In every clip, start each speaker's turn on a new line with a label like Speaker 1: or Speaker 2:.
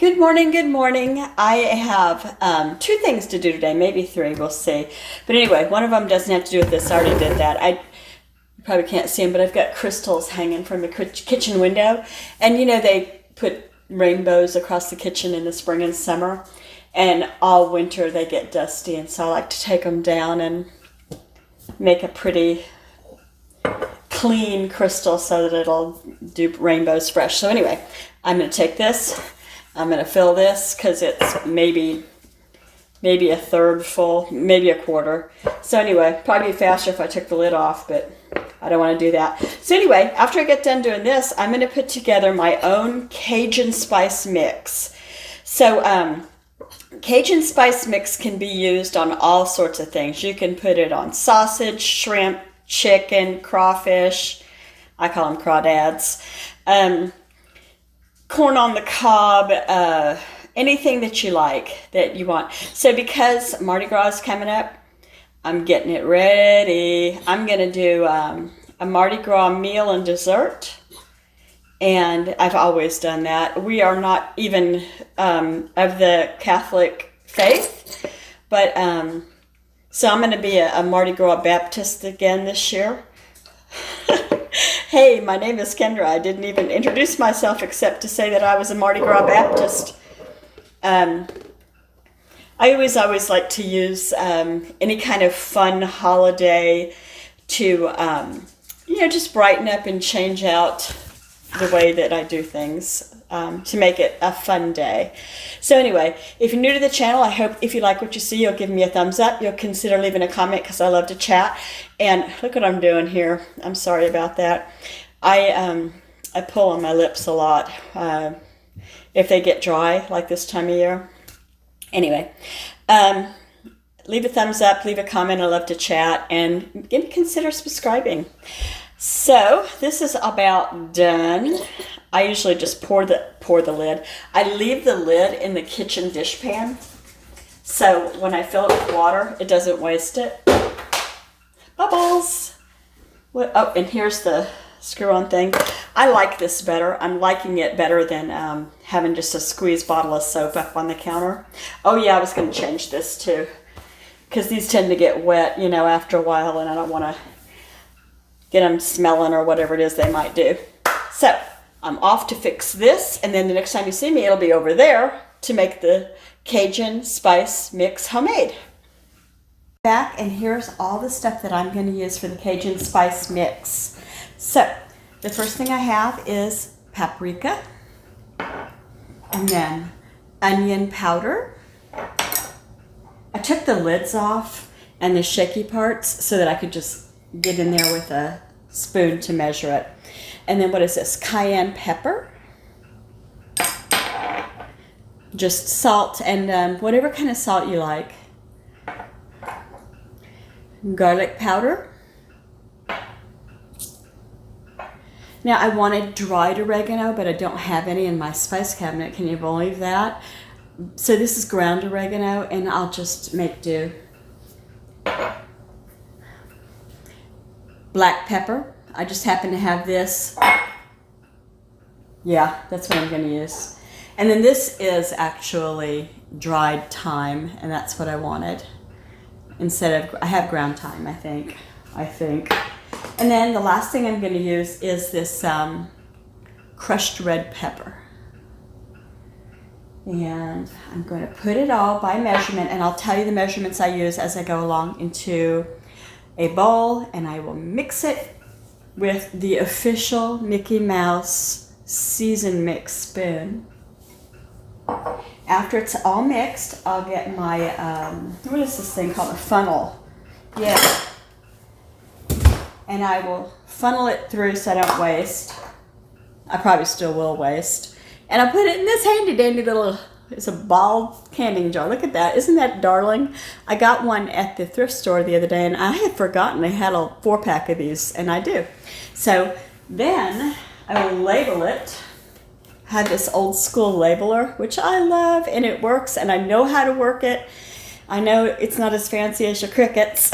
Speaker 1: Good morning, good morning. I have two things to do today, maybe three, we'll see. But anyway, one of them doesn't have to do with this. I already did that. You probably can't see them, but I've got crystals hanging from the kitchen window. And you know, they put rainbows across the kitchen in the spring and summer. And all winter they get dusty, and so I like to take them down and make a pretty clean crystal so that it'll do rainbows fresh. So anyway, I'm going to take this. I'm going to fill this because it's maybe a third full, maybe a quarter. So anyway, probably be faster if I took the lid off, but I don't want to do that. So anyway, after I get done doing this, I'm going to put together my own Cajun Spice mix. So Cajun Spice mix can be used on all sorts of things. You can put it on sausage, shrimp, chicken, crawfish. I call them crawdads. Corn on the cob, anything that you like, that you want. So because Mardi Gras is coming up, I'm getting it ready. I'm going to do a Mardi Gras meal and dessert. And I've always done that. We are not even of the Catholic faith. But so I'm going to be a Mardi Gras Baptist again this year. Hey, my name is Kendra. I didn't even introduce myself except to say that I was a Mardi Gras Baptist. I always like to use any kind of fun holiday to, just brighten up and change out the way that I do things to make it a fun day. So anyway, if you're new to the channel, I hope if you like what you see, you'll give me a thumbs up. You'll consider leaving a comment because I love to chat. And look what I'm doing here. I'm sorry about that. I pull on my lips a lot if they get dry like this time of year. Anyway, leave a thumbs up, leave a comment. I love to chat, and consider subscribing. So this is about done. I usually just pour the lid. I leave the lid in the kitchen dishpan, so when I fill it with water, it doesn't waste it. Bubbles. What? Oh, and here's the screw-on thing. I like this better. I'm liking it better than having just a squeezed bottle of soap up on the counter. Oh yeah, I was going to change this too, because these tend to get wet, after a while, and I don't want to get them smelling or whatever it is they might do. So I'm off to fix this, and then the next time you see me, it'll be over there to make the Cajun Spice mix homemade. Back, and here's all the stuff that I'm going to use for the Cajun Spice mix. So the first thing I have is paprika, and then onion powder. I took the lids off and the shaky parts so that I could just get in there with a spoon to measure it. And then what is this? Cayenne pepper. Just salt and whatever kind of salt you like. Garlic powder. Now I wanted dried oregano, but I don't have any in my spice cabinet. Can you believe that? So this is ground oregano, and I'll just make do. Black pepper. I just happen to have this. Yeah, that's what I'm going to use. And then this is actually dried thyme, and that's what I wanted. Instead of, I have ground thyme, I think. And then the last thing I'm going to use is this crushed red pepper. And I'm going to put it all by measurement, and I'll tell you the measurements I use as I go along, into a bowl, and I will mix it with the official Mickey Mouse season mix spoon. After it's all mixed, I'll get my, what is this thing called? A funnel. Yeah. And I will funnel it through so I don't waste. I probably still will waste. And I'll put it in this handy dandy little, it's a ball canning jar. Look at that. Isn't that darling? I got one at the thrift store the other day, and I had forgotten they had a 4-pack of these, and I do. So then I will label it. I have this old school labeler, which I love, and it works, and I know how to work it. I know it's not as fancy as your Crickets.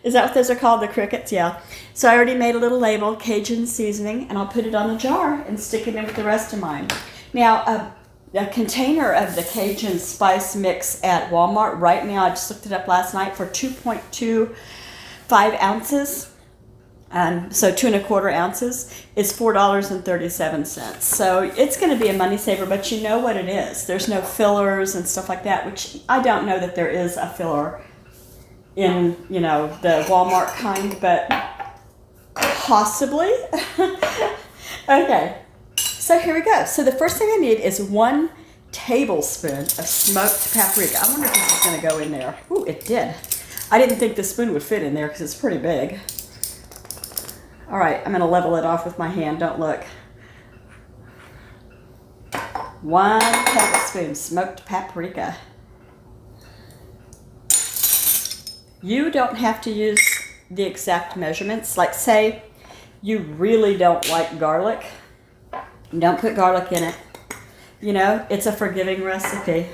Speaker 1: Is that what those are called, the Crickets? Yeah. So I already made a little label, Cajun seasoning, and I'll put it on a jar and stick it in with the rest of mine. Now, a container of the Cajun Spice mix at Walmart right now. I just looked it up last night for 2.25 ounces. So 2¼ ounces is $4.37. So it's going to be a money saver, but you know what it is. There's no fillers and stuff like that, which I don't know that there is a filler in, you know, the Walmart kind, but possibly. Okay, so here we go. So the first thing I need is 1 tablespoon of smoked paprika. I wonder if this is going to go in there. Ooh, it did. I didn't think the spoon would fit in there because it's pretty big. All right, I'm going to level it off with my hand. Don't look. 1 tablespoon smoked paprika. You don't have to use the exact measurements. Like, say you really don't like garlic. Don't put garlic in it. You know, it's a forgiving recipe.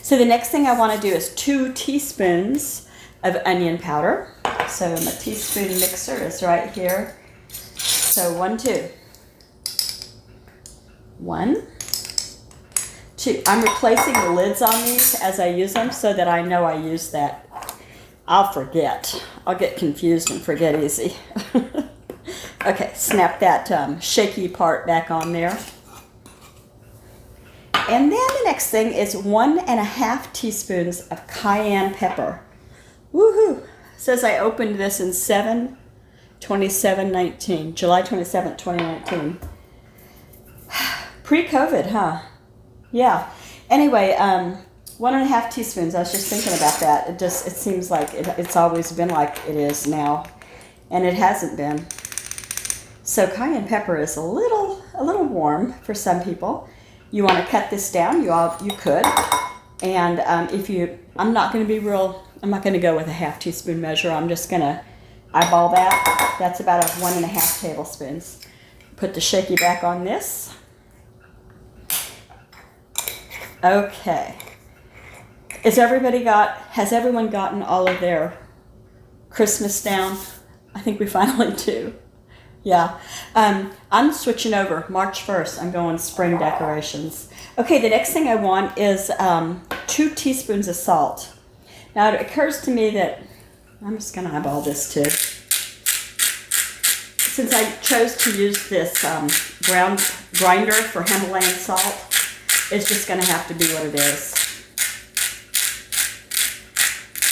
Speaker 1: So the next thing I want to do is 2 teaspoons of onion powder. So my teaspoon mixer is right here. So 1, 2. 1, 2. I'm replacing the lids on these as I use them so that I know I use that. I'll forget. I'll get confused and forget easy. Okay, snap that shaky part back on there. And then the next thing is 1½ teaspoons of cayenne pepper. Woohoo! It says I opened this in 7/27/19, July 27th, 2019. Pre-COVID, huh? Yeah. Anyway, 1½ teaspoons. I was just thinking about that. It seems like it's always been like it is now, and it hasn't been. So cayenne pepper is a little warm for some people. You want to cut this down? You could, and I'm not going to go with a ½ teaspoon measure. I'm just going to eyeball that. That's about 1½ tablespoons. Put the shaky back on this. Okay. Has everyone gotten all of their Christmas down? I think we finally do. Yeah. I'm switching over. March 1st, I'm going spring decorations. Okay, the next thing I want is 2 teaspoons of salt. Now, it occurs to me that I'm just going to eyeball this too. Since I chose to use this grinder for Himalayan salt, it's just going to have to be what it is.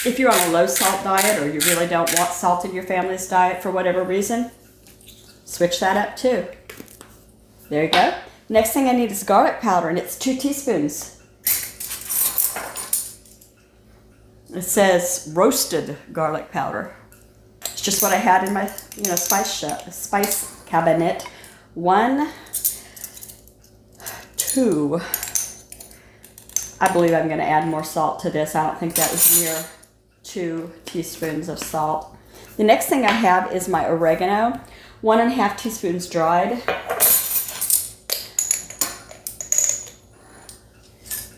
Speaker 1: If you're on a low salt diet or you really don't want salt in your family's diet for whatever reason, switch that up too. There you go. Next thing I need is garlic powder, and it's 2 teaspoons. It says roasted garlic powder. It's just what I had in my, spice cabinet. 1, 2. I believe I'm going to add more salt to this. I don't think that was near 2 teaspoons of salt. The next thing I have is my oregano. 1½ teaspoons dried.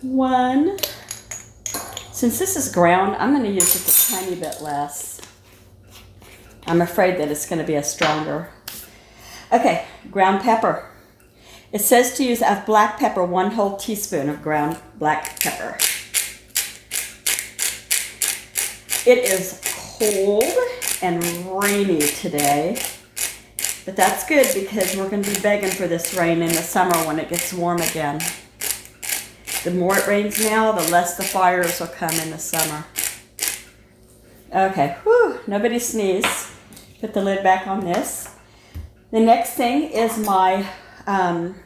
Speaker 1: 1. Since this is ground, I'm going to use just a tiny bit less. I'm afraid that it's going to be a stronger. Okay, ground pepper. It says to use of black pepper, 1 whole teaspoon of ground black pepper. It is cold and rainy today, but that's good because we're going to be begging for this rain in the summer when it gets warm again. The more it rains now, the less the fires will come in the summer. Okay, whew, nobody sneeze. Put the lid back on this. The next thing is my thyme.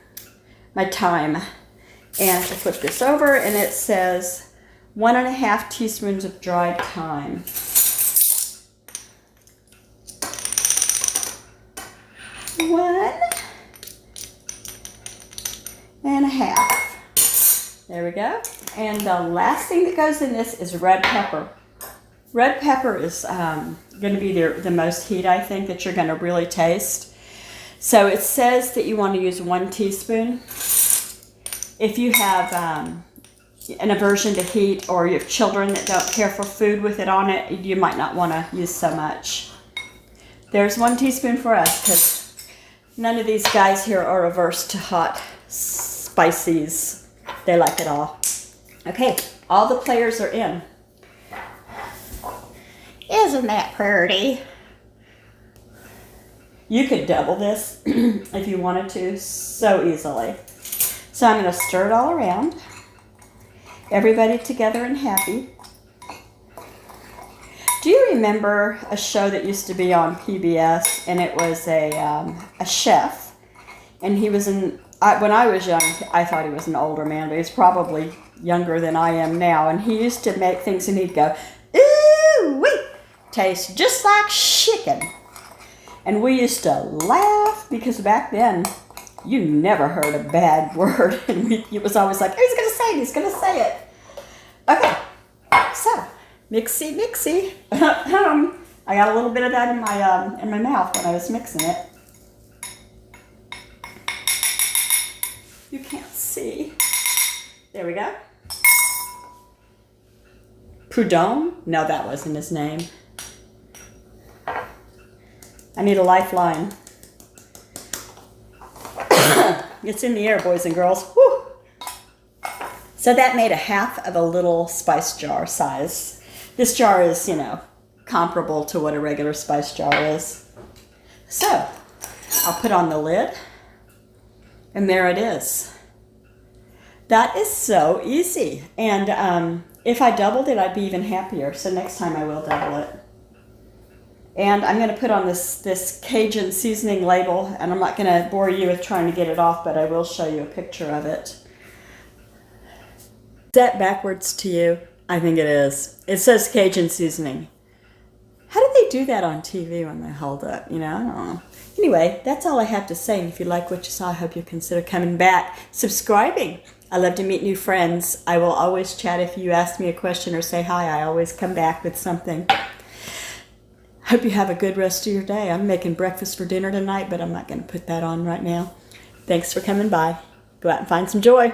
Speaker 1: And I flip this over and it says 1½ teaspoons of dried thyme. 1½ There we go. And the last thing that goes in this is red pepper. Red pepper is going to be the most heat, I think, that you're going to really taste. So it says that you want to use 1 teaspoon. If you have an aversion to heat or you have children that don't care for food with it on it, you might not want to use so much. There's 1 teaspoon for us because none of these guys here are averse to hot spices. they like it all. Okay, all the players are in. Isn't that pretty? You could double this if you wanted to, so easily. So I'm going to stir it all around. Everybody together and happy. Do you remember a show that used to be on PBS, and it was a chef, and he was in, when I was young, I thought he was an older man, but he's probably younger than I am now, and he used to make things and he'd go, ooh, wee, tastes just like chicken. And we used to laugh because back then, you never heard a bad word, and it was always like, he's going to say it, he's going to say it. Okay, so, mixy. I got a little bit of that in my mouth when I was mixing it. You can't see. There we go. Prudhomme? No, that wasn't his name. I need a lifeline. It's in the air, boys and girls. Woo! So that made a half of a little spice jar size. This jar is, you know, comparable to what a regular spice jar is. So, I'll put on the lid. And there it is. That is so easy. And if I doubled it, I'd be even happier. So next time I will double it. And I'm going to put on this Cajun seasoning label, and I'm not going to bore you with trying to get it off, but I will show you a picture of it. Is that backwards to you? I think it is. It says Cajun seasoning. How did they do that on TV when they hold it? You know, I don't know. Anyway, that's all I have to say. If you like what you saw, I hope you'll consider coming back, subscribing. I love to meet new friends. I will always chat if you ask me a question or say hi. I always come back with something. Hope you have a good rest of your day. I'm making breakfast for dinner tonight, but I'm not going to put that on right now. Thanks for coming by. Go out and find some joy.